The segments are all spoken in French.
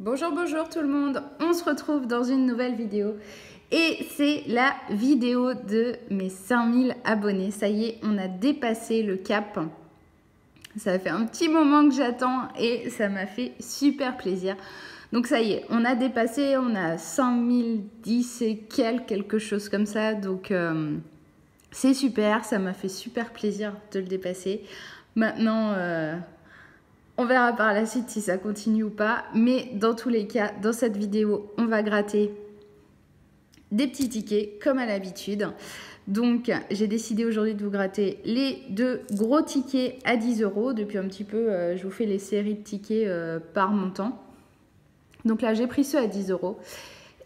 Bonjour, bonjour tout le monde, on se retrouve dans une nouvelle vidéo et c'est la vidéo de mes 5000 abonnés. Ça y est, on a dépassé le cap. Ça fait un petit moment que j'attends et ça m'a fait super plaisir. Donc ça y est, on a dépassé, on a 5010 et quelque chose comme ça. Donc c'est super, ça m'a fait super plaisir de le dépasser. Maintenant... on verra par la suite si ça continue ou pas. Mais dans tous les cas, dans cette vidéo, on va gratter des petits tickets comme à l'habitude. Donc, j'ai décidé aujourd'hui de vous gratter les 2 gros tickets à 10 €. Depuis un petit peu, je vous fais les séries de tickets par montant. Donc là, j'ai pris ceux à 10 €.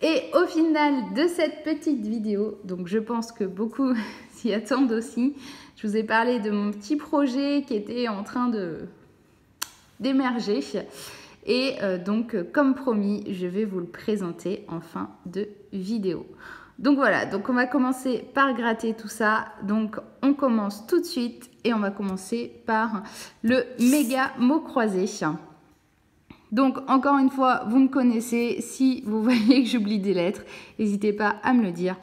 Et au final de cette petite vidéo, donc je pense que beaucoup s'y attendent aussi, je vous ai parlé de mon petit projet qui était en train d'émerger et donc comme promis je vais vous le présenter en fin de vidéo. Donc voilà, donc on va commencer par gratter tout ça. Donc on commence tout de suite et on va commencer par le méga mot croisé. Donc encore une fois, vous me connaissez, si vous voyez que j'oublie des lettres, n'hésitez pas à me le dire,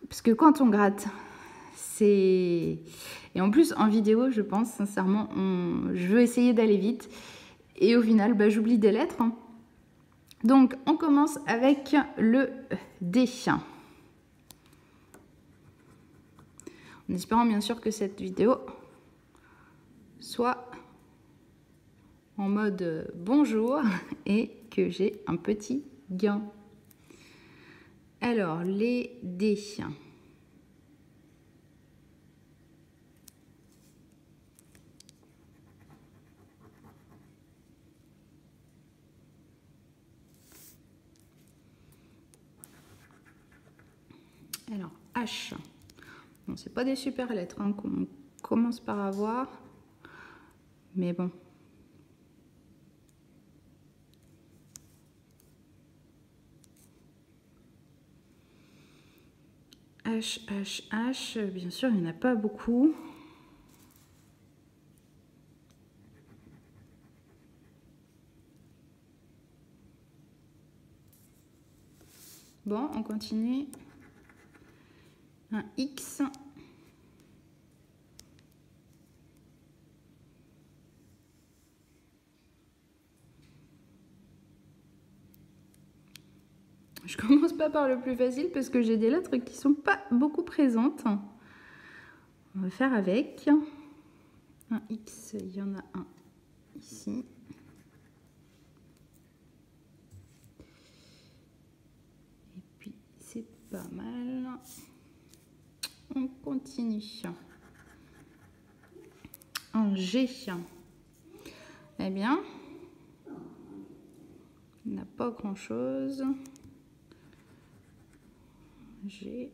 parce que quand on gratte, c'est... Et en plus, en vidéo, je pense, sincèrement, je veux essayer d'aller vite. Et au final, bah, j'oublie des lettres. Donc, on commence avec le D. En espérant bien sûr que cette vidéo soit en mode bonjour et que j'ai un petit gain. Alors, les D. Alors, H. Bon, c'est pas des super lettres hein, qu'on commence par avoir. Mais bon. H, H, H. Bien sûr, il n'y en a pas beaucoup. Bon, on continue. Un X. Je commence pas par le plus facile parce que j'ai des lettres qui sont pas beaucoup présentes. On va faire avec. Un X, il y en a un ici. Et puis c'est pas mal. On continue. Un G. Eh bien, il n'a pas grand chose. G.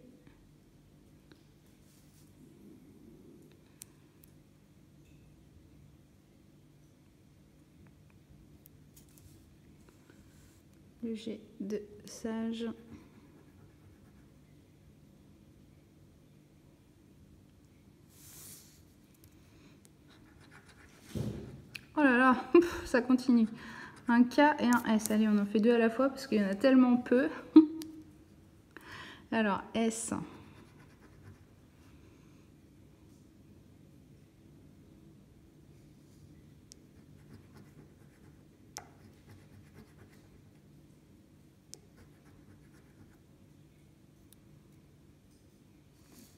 Le G de sage. Oh là là, ça continue. Un K et un S. Allez, on en fait 2 à la fois parce qu'il y en a tellement peu. Alors, S.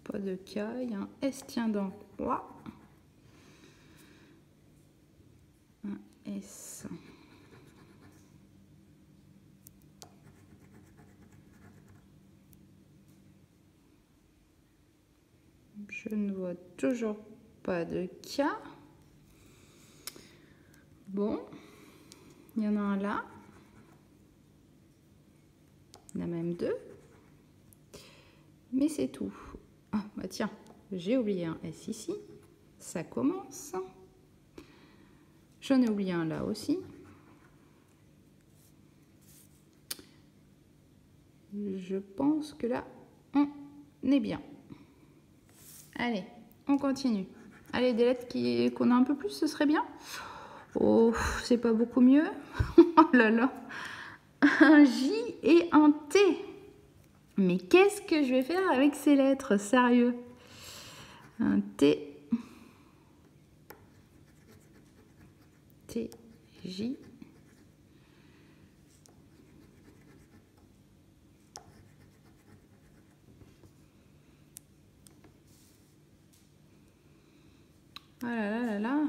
Pas de K. Il y a un S tient dans quoi? Un S. Je ne vois toujours pas de K. Bon, il y en a un là. Il y en a même 2. Mais c'est tout. Ah, bah tiens, j'ai oublié un S ici. Ça commence. J'en ai oublié un là aussi. Je pense que là, on est bien. Allez, on continue. Allez, des lettres qu'on a un peu plus, ce serait bien. Oh, c'est pas beaucoup mieux. Oh là là. Un J et un T. Mais qu'est-ce que je vais faire avec ces lettres, sérieux? Un T. T, J. Ah là là là là.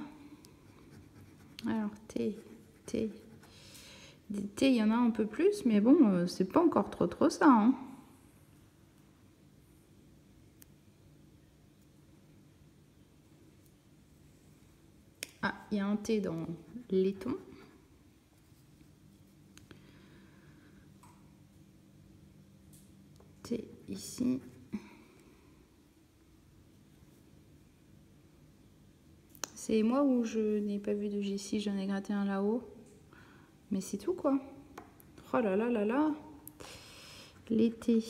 Alors, T, T. Des T, il y en a un peu plus, mais bon, c'est pas encore trop ça, hein. Ah, il y a un T dans laiton. T ici. C'est moi où je n'ai pas vu de G ici, j'en ai gratté un là-haut. Mais c'est tout quoi. Oh là là là là. L'été.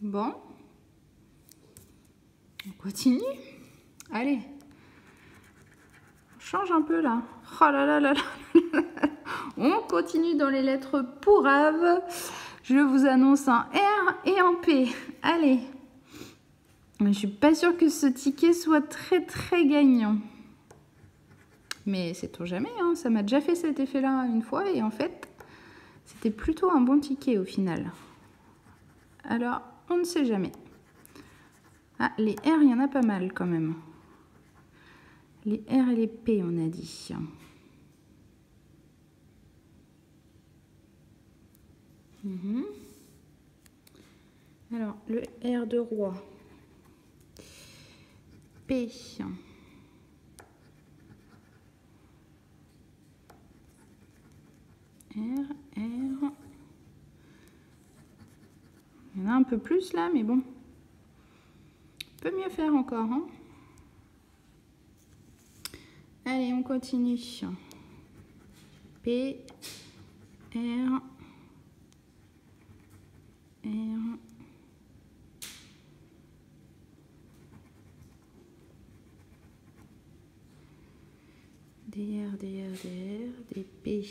Bon. On continue. Allez. On change un peu là. Oh là là là là. On continue dans les lettres pourraves. Je vous annonce un R et un P. Allez. Je suis pas sûre que ce ticket soit très gagnant. Mais sait-on jamais, hein, ça m'a déjà fait cet effet-là une fois et en fait, c'était plutôt un bon ticket au final. Alors, on ne sait jamais. Ah, les R, il y en a pas mal quand même. Les R et les P, on a dit. Alors, le R de roi. P. R. Il y en a un peu plus là, mais bon. On peut mieux faire encore. Hein. Allez, on continue. P. R. R. DR, des P.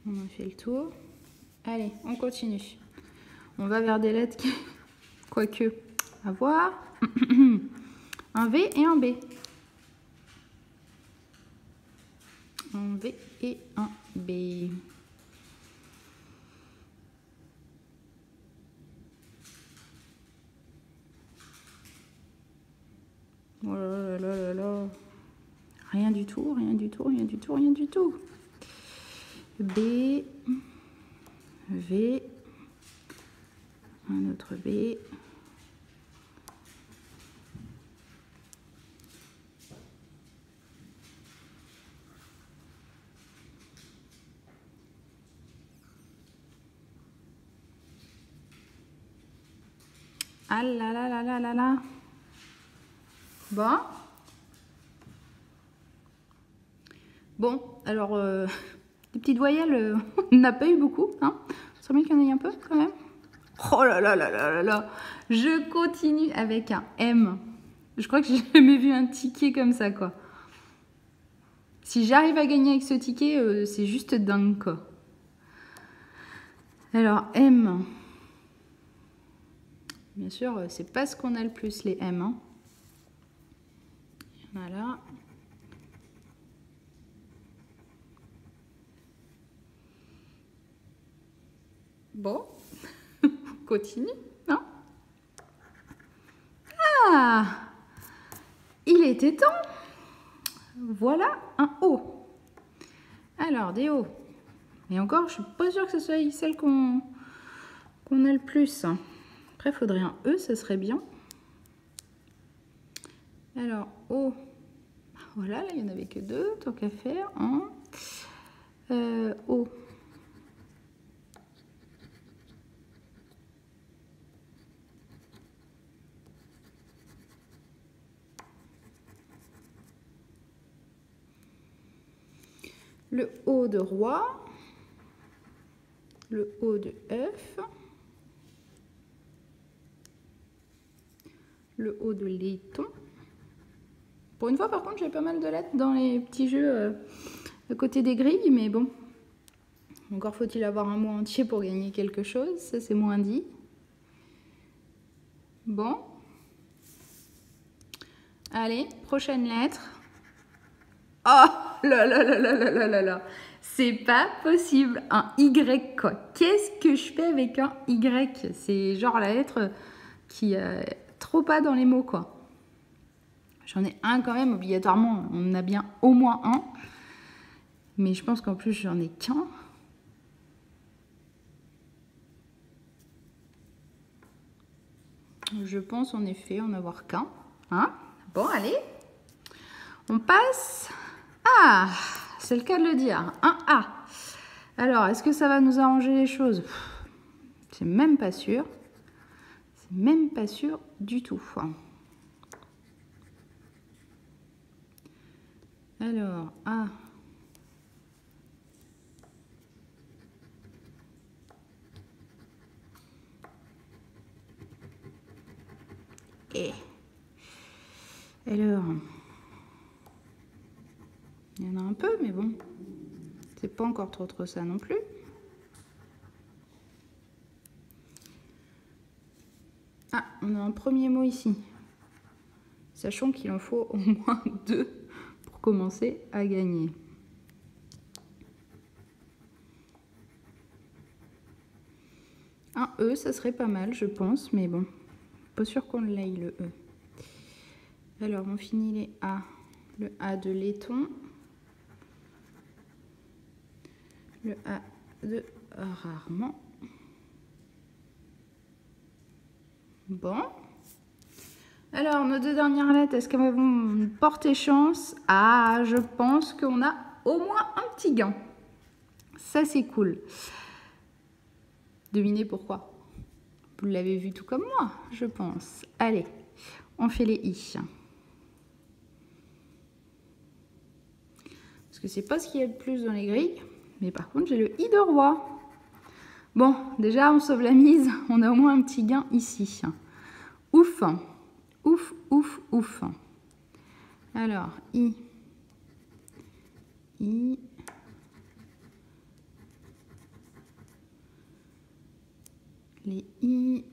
On a fait le tour. Allez, on continue. On va vers des lettres qui... Quoique, à voir. Un V et un B. Un V et un B. Oh là là là là. Rien du tout, rien du tout, rien du tout, rien du tout. B, V, un autre B. Ah là là là là là là. Bon. Bon, alors, des petites voyelles, on n'a pas eu beaucoup, hein. Ça serait bien qu'il y en ait un peu, quand même. Oh là là là là là là. Je continue avec un M. Je crois que j'ai jamais vu un ticket comme ça, quoi. Si j'arrive à gagner avec ce ticket, c'est juste dingue, quoi. Alors, M. Bien sûr, c'est pas ce qu'on a le plus, les M. Hein. Voilà. Bon, on continue, non? Ah, il était temps. Voilà un O. Alors, des O. Et encore, je suis pas sûre que ce soit celle qu'on a le plus. Après, il faudrait un E, ça serait bien. Alors, O. Voilà, là, il n'y en avait que deux, tant qu'à faire. O. Le O de roi. Le O de F. le haut de laiton. Pour une fois, par contre, j'ai pas mal de lettres dans les petits jeux à côté des grilles, mais bon. Encore faut-il avoir un mot entier pour gagner quelque chose, ça c'est moins dit. Bon. Allez, prochaine lettre. Oh là là là là là là là là. C'est pas possible, un Y quoi. Qu'est-ce que je fais avec un Y? C'est genre la lettre qui trop pas dans les mots quoi. J'en ai un quand même, obligatoirement, on en a bien au moins un. Mais je pense qu'en plus j'en ai qu'un. Je pense en effet en avoir qu'un. Hein? Bon, allez. On passe. Ah, c'est le cas de le dire. Un A. Alors, est-ce que ça va nous arranger les choses? C'est même pas sûr. C'est même pas sûr du tout. Alors, A. Et. Alors. Il y en a un peu, mais bon. C'est pas encore trop ça non plus. Ah, on a un premier mot ici. Sachant qu'il en faut au moins 2 pour commencer à gagner. Un E, ça serait pas mal, je pense, mais bon, pas sûr qu'on l'aille le E. Alors, on finit les A. Le A de laiton. Le A de rarement. Bon. Alors, nos 2 dernières lettres, est-ce qu'elles vont porter chance? Ah, je pense qu'on a au moins un petit gain. Ça, c'est cool. Devinez pourquoi? Vous l'avez vu tout comme moi, je pense. Allez, on fait les I. Parce que c'est pas ce qu'il y a de plus dans les grilles. Mais par contre, j'ai le I de roi. Bon, déjà, on sauve la mise. On a au moins un petit gain ici. Ouf. Ouf, ouf, ouf. Alors, I. I. Les I.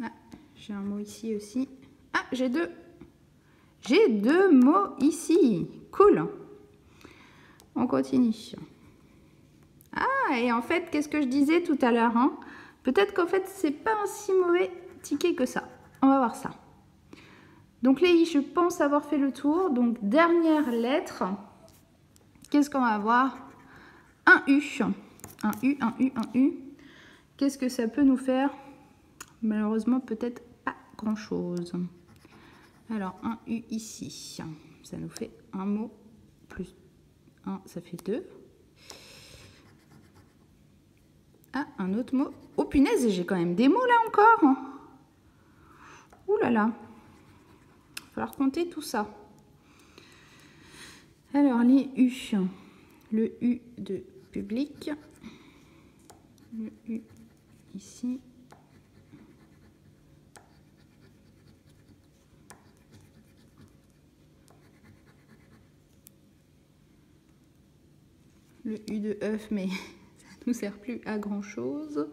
Ah, j'ai un mot ici aussi. Ah, j'ai 2. J'ai 2 mots ici. Cool. On continue. Ah, et en fait, qu'est-ce que je disais tout à l'heure, hein? Peut-être qu'en fait, c'est pas un si mauvais ticket que ça. On va voir ça. Donc les I, je pense avoir fait le tour. Donc, dernière lettre. Qu'est-ce qu'on va avoir? Un U. Un U, un U, un U. Qu'est-ce que ça peut nous faire? Malheureusement, peut-être pas grand-chose. Alors, un U ici. Ça nous fait un mot plus 1, ça fait 2. Ah, un autre mot. Oh punaise, j'ai quand même des mots là encore. Ouh là là. Il va falloir compter tout ça. Alors, les U. Le U de public. Le U ici. Le U de œuf, mais ça ne nous sert plus à grand chose.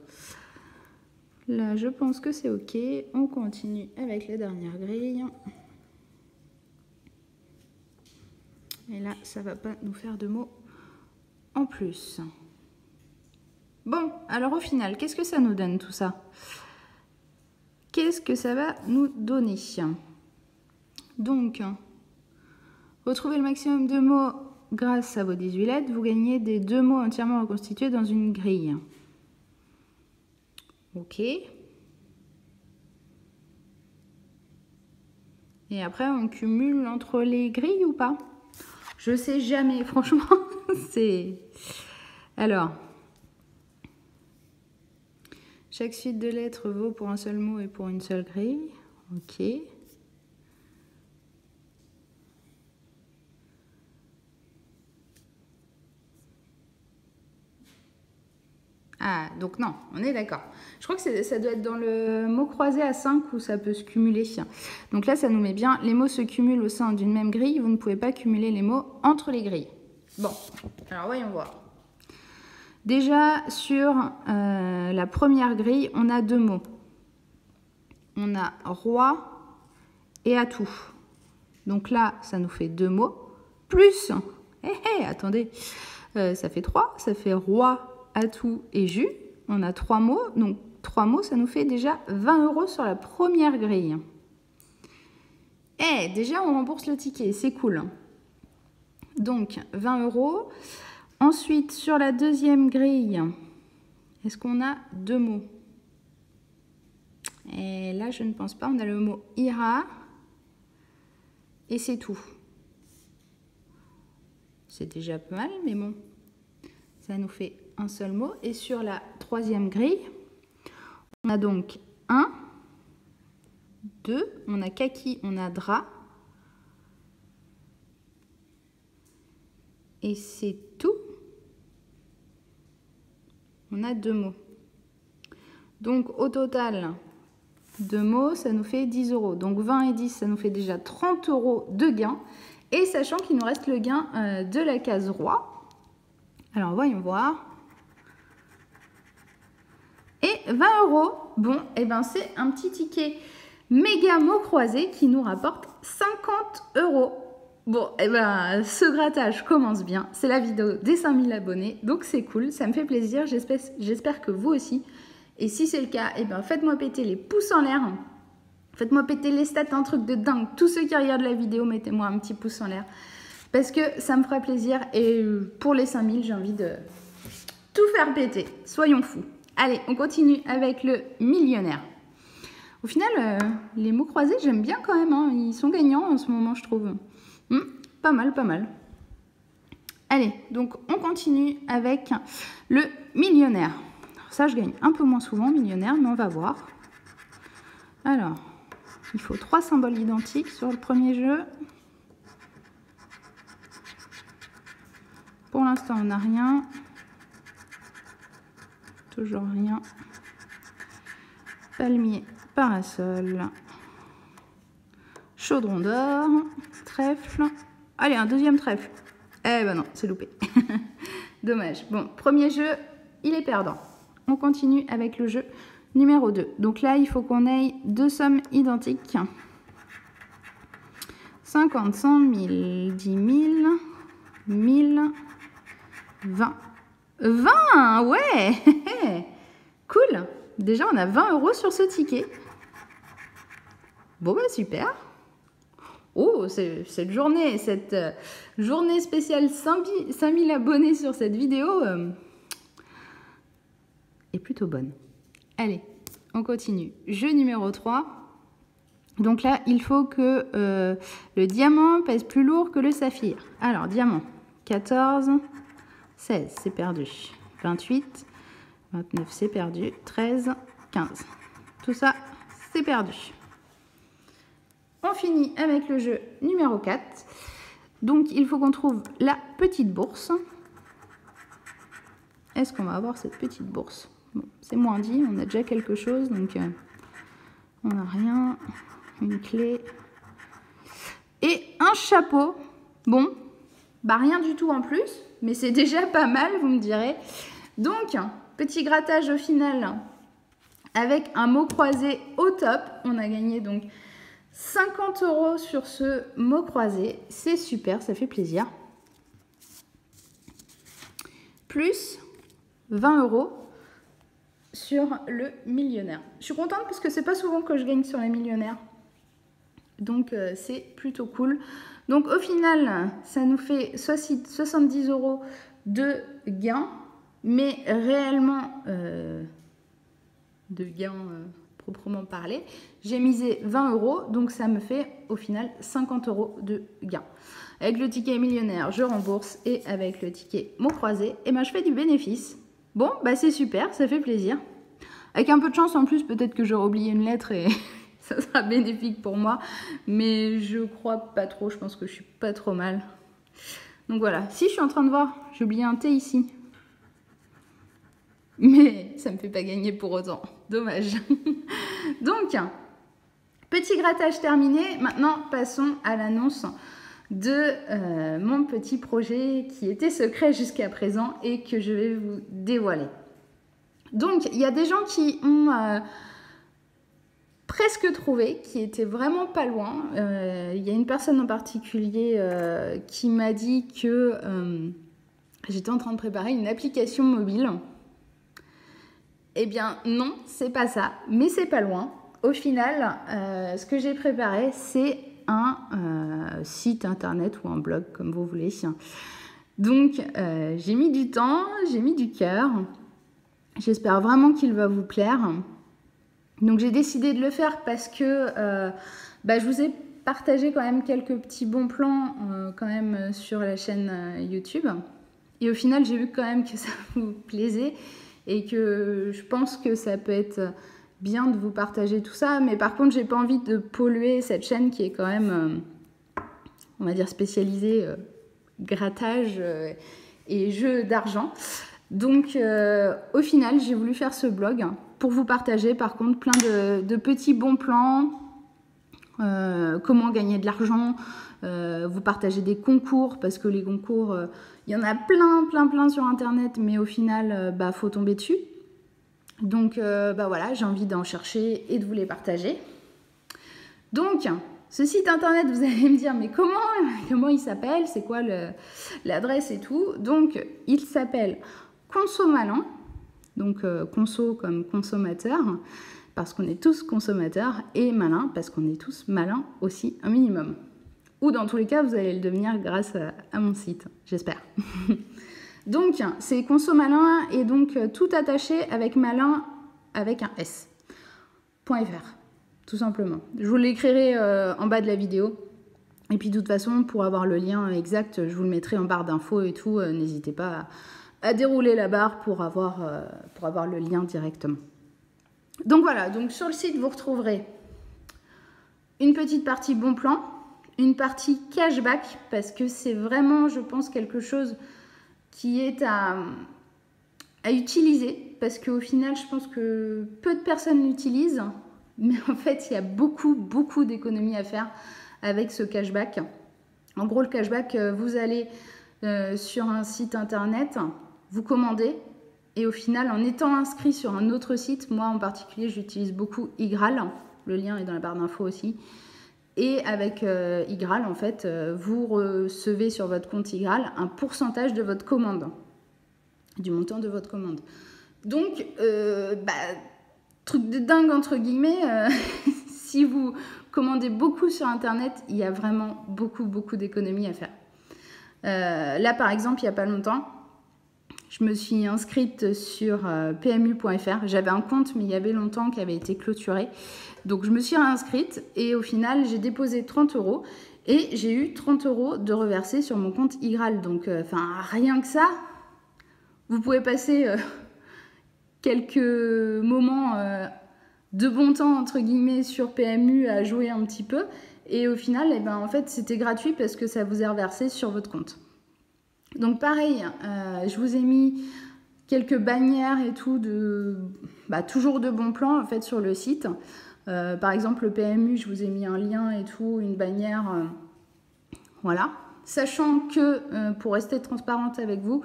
Là, je pense que c'est OK. On continue avec la dernière grille. Et là, ça ne va pas nous faire de mots en plus. Bon, alors au final, qu'est-ce que ça nous donne tout ça? Qu'est-ce que ça va nous donner? Donc, retrouvez le maximum de mots grâce à vos 18 lettres. Vous gagnez des 2 mots entièrement reconstitués dans une grille. OK. Et après, on cumule entre les grilles ou pas? Je sais jamais, franchement. C'est... Alors, chaque suite de lettres vaut pour un seul mot et pour une seule grille. OK. Ah, donc non, on est d'accord. Je crois que ça doit être dans le mot croisé à 5 où ça peut se cumuler. Donc là, ça nous met bien. Les mots se cumulent au sein d'une même grille. Vous ne pouvez pas cumuler les mots entre les grilles. Bon, alors voyons voir. Déjà, sur la première grille, on a 2 mots. On a roi et atout. Donc là, ça nous fait 2 mots. Plus, attendez, ça fait 3. Ça fait roi, atout et jus. On a 3 mots. Donc 3 mots, ça nous fait déjà 20 € sur la première grille. Déjà, on rembourse le ticket. C'est cool. Donc, 20 €. Ensuite, sur la deuxième grille, est-ce qu'on a 2 mots? Et là, je ne pense pas. On a le mot ira. Et c'est tout. C'est déjà pas mal, mais bon. Ça nous fait un seul mot. Et sur la troisième grille, on a donc 1, 2, on a kaki, on a drap. Et c'est tout. On a 2 mots. Donc au total, 2 mots, ça nous fait 10 €. Donc 20 et 10, ça nous fait déjà 30 € de gain. Et sachant qu'il nous reste le gain de la case roi. Alors voyons voir. Et 20 €. Bon, et ben c'est un petit ticket méga mot croisé qui nous rapporte 50 €. Bon, et ben ce grattage commence bien. C'est la vidéo des 5000 abonnés, donc c'est cool, ça me fait plaisir. J'espère que vous aussi. Et si c'est le cas, et ben faites-moi péter les pouces en l'air. Faites-moi péter les stats, un truc de dingue. Tous ceux qui regardent la vidéo, mettez-moi un petit pouce en l'air. Parce que ça me fera plaisir. Et pour les 5000, j'ai envie de tout faire péter. Soyons fous. Allez, on continue avec le millionnaire. Au final, les mots croisés, j'aime bien quand même. Hein. Ils sont gagnants en ce moment, je trouve. Pas mal, pas mal. Allez, donc on continue avec le millionnaire. Ça, je gagne un peu moins souvent, millionnaire, mais on va voir. Alors, il faut 3 symboles identiques sur le premier jeu. Pour l'instant, on n'a rien. Toujours rien. Palmier, parasol. Chaudron d'or. Trèfle. Allez, un deuxième trèfle. Eh ben non, c'est loupé. Dommage. Bon, premier jeu, il est perdant. On continue avec le jeu numéro 2. Donc là, il faut qu'on ait 2 sommes identiques. 50, 100, 1000, 10 000, 1000, 20. 20, ouais. Cool. Déjà, on a 20 € sur ce ticket. Bon, bah super. Oh, cette journée spéciale 5000 abonnés sur cette vidéo est plutôt bonne. Allez, on continue. Jeu numéro 3. Donc là, il faut que le diamant pèse plus lourd que le saphir. Alors, diamant, 14, 16, c'est perdu. 28, 29, c'est perdu. 13, 15. Tout ça, c'est perdu. On finit avec le jeu numéro 4. Donc, il faut qu'on trouve la petite bourse. Est-ce qu'on va avoir cette petite bourse? Bon, c'est moins dit, on a déjà quelque chose, donc on n'a rien. Une clé. Et un chapeau. Bon, bah rien du tout en plus, mais c'est déjà pas mal, vous me direz. Donc, petit grattage au final avec un mot croisé au top. On a gagné donc 50 € sur ce mot croisé. C'est super, ça fait plaisir. Plus 20 € sur le millionnaire. Je suis contente parce que c'est pas souvent que je gagne sur les millionnaires. Donc c'est plutôt cool. Donc au final, ça nous fait 70 € de gain. Mais réellement, de gain proprement parlé, j'ai misé 20 €. Donc ça me fait au final 50 € de gain. Avec le ticket millionnaire, je rembourse. Et avec le ticket mot croisé, et ben, je fais du bénéfice. Bon, bah c'est super, ça fait plaisir. Avec un peu de chance en plus, peut-être que j'aurai oublié une lettre et ça sera bénéfique pour moi. Mais je crois pas trop, je pense que je suis pas trop mal. Donc voilà, si je suis en train de voir, j'ai oublié un T ici. Mais ça ne me fait pas gagner pour autant. Dommage. Donc, petit grattage terminé. Maintenant, passons à l'annonce de mon petit projet qui était secret jusqu'à présent et que je vais vous dévoiler. Donc, il y a des gens qui ont presque trouvé, qui étaient vraiment pas loin. Il y a une personne en particulier qui m'a dit que j'étais en train de préparer une application mobile. Eh bien non, c'est pas ça, mais c'est pas loin. Au final, ce que j'ai préparé, c'est un site internet ou un blog, comme vous voulez. Donc, j'ai mis du temps, j'ai mis du cœur. J'espère vraiment qu'il va vous plaire. Donc, j'ai décidé de le faire parce que je vous ai partagé quand même quelques petits bons plans quand même sur la chaîne YouTube. Et au final, j'ai vu quand même que ça vous plaisait et que je pense que ça peut être bien de vous partager tout ça. Mais par contre, j'ai pas envie de polluer cette chaîne qui est quand même, on va dire, spécialisée grattage et jeu d'argent. Donc, au final, j'ai voulu faire ce blog pour vous partager, par contre, plein de petits bons plans, comment gagner de l'argent, vous partager des concours, parce que les concours, il y en a plein sur Internet, mais au final, faut tomber dessus. Donc, voilà, j'ai envie d'en chercher et de vous les partager. Donc, ce site Internet, vous allez me dire, mais comment il s'appelle? C'est quoi l'adresse et tout? Donc, il s'appelle Consomalin, donc conso comme consommateur, parce qu'on est tous consommateurs, et malin, parce qu'on est tous malins aussi, un minimum. Ou dans tous les cas, vous allez le devenir grâce à mon site, j'espère. Donc, c'est Consomalin, et donc tout attaché avec malin, avec un S. .fr, tout simplement. Je vous l'écrirai en bas de la vidéo. Et puis, de toute façon, pour avoir le lien exact, je vous le mettrai en barre d'infos et tout. N'hésitez pas à dérouler la barre pour avoir le lien directement. Donc voilà, donc sur le site, vous retrouverez une petite partie bon plan, une partie cashback, parce que c'est vraiment, je pense, quelque chose qui est à utiliser, parce qu'au final, je pense que peu de personnes l'utilisent, mais en fait, il y a beaucoup d'économies à faire avec ce cashback. En gros, le cashback, vous allez sur un site internet, vous commandez, et au final, en étant inscrit sur un autre site, moi en particulier, j'utilise beaucoup Igral, le lien est dans la barre d'infos aussi, et avec Igral, en fait, vous recevez sur votre compte Igral un pourcentage de votre commande, du montant de votre commande. Donc, truc de dingue entre guillemets, si vous commandez beaucoup sur Internet, il y a vraiment beaucoup d'économies à faire. Là, par exemple, il n'y a pas longtemps, je me suis inscrite sur PMU.fr. J'avais un compte, mais il y avait longtemps qui avait été clôturé. Donc, je me suis réinscrite et au final, j'ai déposé 30 € et j'ai eu 30 € de reversés sur mon compte Igral. Donc, rien que ça, vous pouvez passer quelques moments de bon temps, entre guillemets, sur PMU à jouer un petit peu. Et au final, en fait, c'était gratuit parce que ça vous est reversé sur votre compte. Donc pareil, je vous ai mis quelques bannières et tout, toujours de bons plans en fait sur le site. Par exemple, le PMU, je vous ai mis un lien et tout, une bannière. Voilà. Sachant que, pour rester transparente avec vous,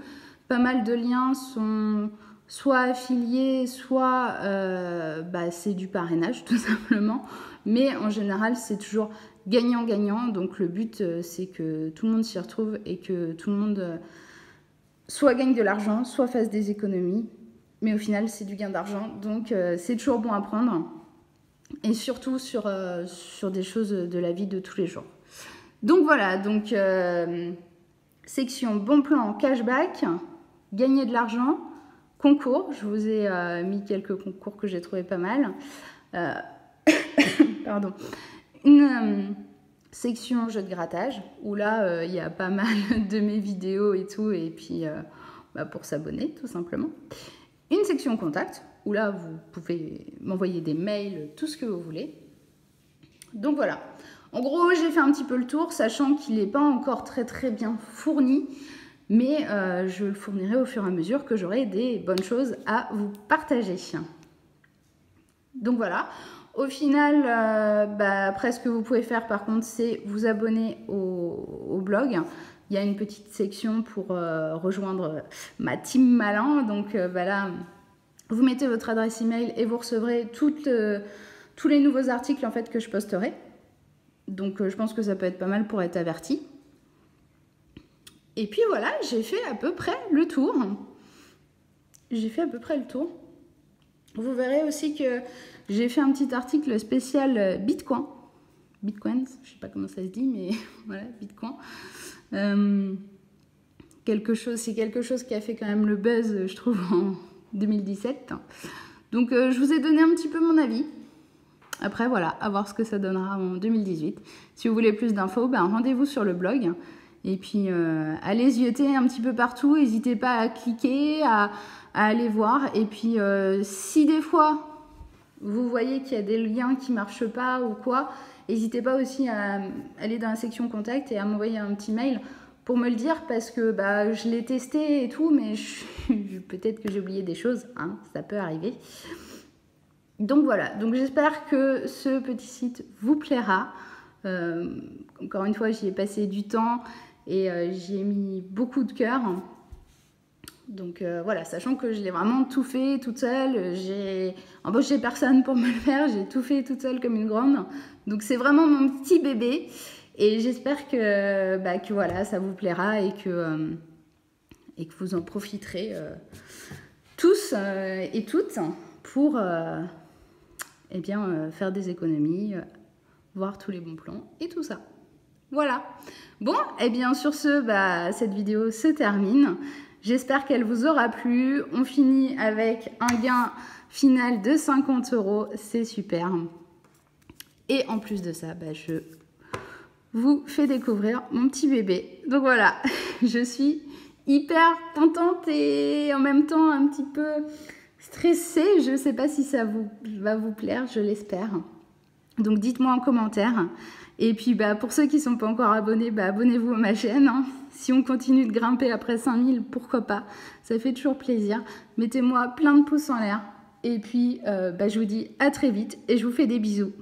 pas mal de liens sont soit affiliés, soit c'est du parrainage tout simplement. Mais en général, c'est toujours gagnant-gagnant. Donc le but, c'est que tout le monde s'y retrouve et que tout le monde soit gagne de l'argent, soit fasse des économies. Mais au final, c'est du gain d'argent. Donc c'est toujours bon à prendre. Et surtout sur des choses de la vie de tous les jours. Donc voilà, donc section bon plan cashback, gagner de l'argent, concours. Je vous ai mis quelques concours que j'ai trouvé pas mal. Pardon. Une section jeu de grattage où là il y a pas mal de mes vidéos et tout, et puis pour s'abonner tout simplement. Une section contact où là vous pouvez m'envoyer des mails, tout ce que vous voulez. Donc voilà, en gros j'ai fait un petit peu le tour, sachant qu'il n'est pas encore très bien fourni, mais je le fournirai au fur et à mesure que j'aurai des bonnes choses à vous partager. Donc voilà, au final, après ce que vous pouvez faire par contre, c'est vous abonner au blog. Il y a une petite section pour rejoindre ma team malin, donc là, vous mettez votre adresse email et vous recevrez tous les nouveaux articles en fait que je posterai. Donc je pense que ça peut être pas mal pour être averti. Et puis voilà, j'ai fait à peu près le tour. Vous verrez aussi que j'ai fait un petit article spécial Bitcoin. Bitcoins, je sais pas comment ça se dit, mais voilà, Bitcoin. C'est quelque chose qui a fait quand même le buzz, je trouve, en 2017. Donc je vous ai donné un petit peu mon avis. Après voilà, à voir ce que ça donnera en 2018. Si vous voulez plus d'infos, rendez-vous sur le blog. Et puis allez zioter un petit peu partout. N'hésitez pas à cliquer, à aller voir. Et puis si des fois vous voyez qu'il y a des liens qui ne marchent pas ou quoi, n'hésitez pas aussi à aller dans la section contact et à m'envoyer un petit mail pour me le dire, parce que je l'ai testé et tout, mais peut-être que j'ai oublié des choses, hein, ça peut arriver. Donc voilà, donc j'espère que ce petit site vous plaira. Encore une fois, j'y ai passé du temps et j'y ai mis beaucoup de cœur. Donc voilà, sachant que je l'ai vraiment tout fait toute seule, j'ai embauché personne pour me le faire, j'ai tout fait toute seule comme une grande. Donc c'est vraiment mon petit bébé et j'espère que voilà, ça vous plaira et que vous en profiterez tous et toutes pour faire des économies, voir tous les bons plans et tout ça. Voilà. Bon, et bien sur ce, cette vidéo se termine. J'espère qu'elle vous aura plu. On finit avec un gain final de 50 €. C'est super. Et en plus de ça, je vous fais découvrir mon petit bébé. Donc voilà, je suis hyper contente et en même temps un petit peu stressée. Je ne sais pas si ça va vous plaire, je l'espère. Donc dites-moi en commentaire. Et puis pour ceux qui ne sont pas encore abonnés, abonnez-vous à ma chaîne. Hein. Si on continue de grimper après 5000, pourquoi pas. Ça fait toujours plaisir. Mettez-moi plein de pouces en l'air. Et puis je vous dis à très vite et je vous fais des bisous.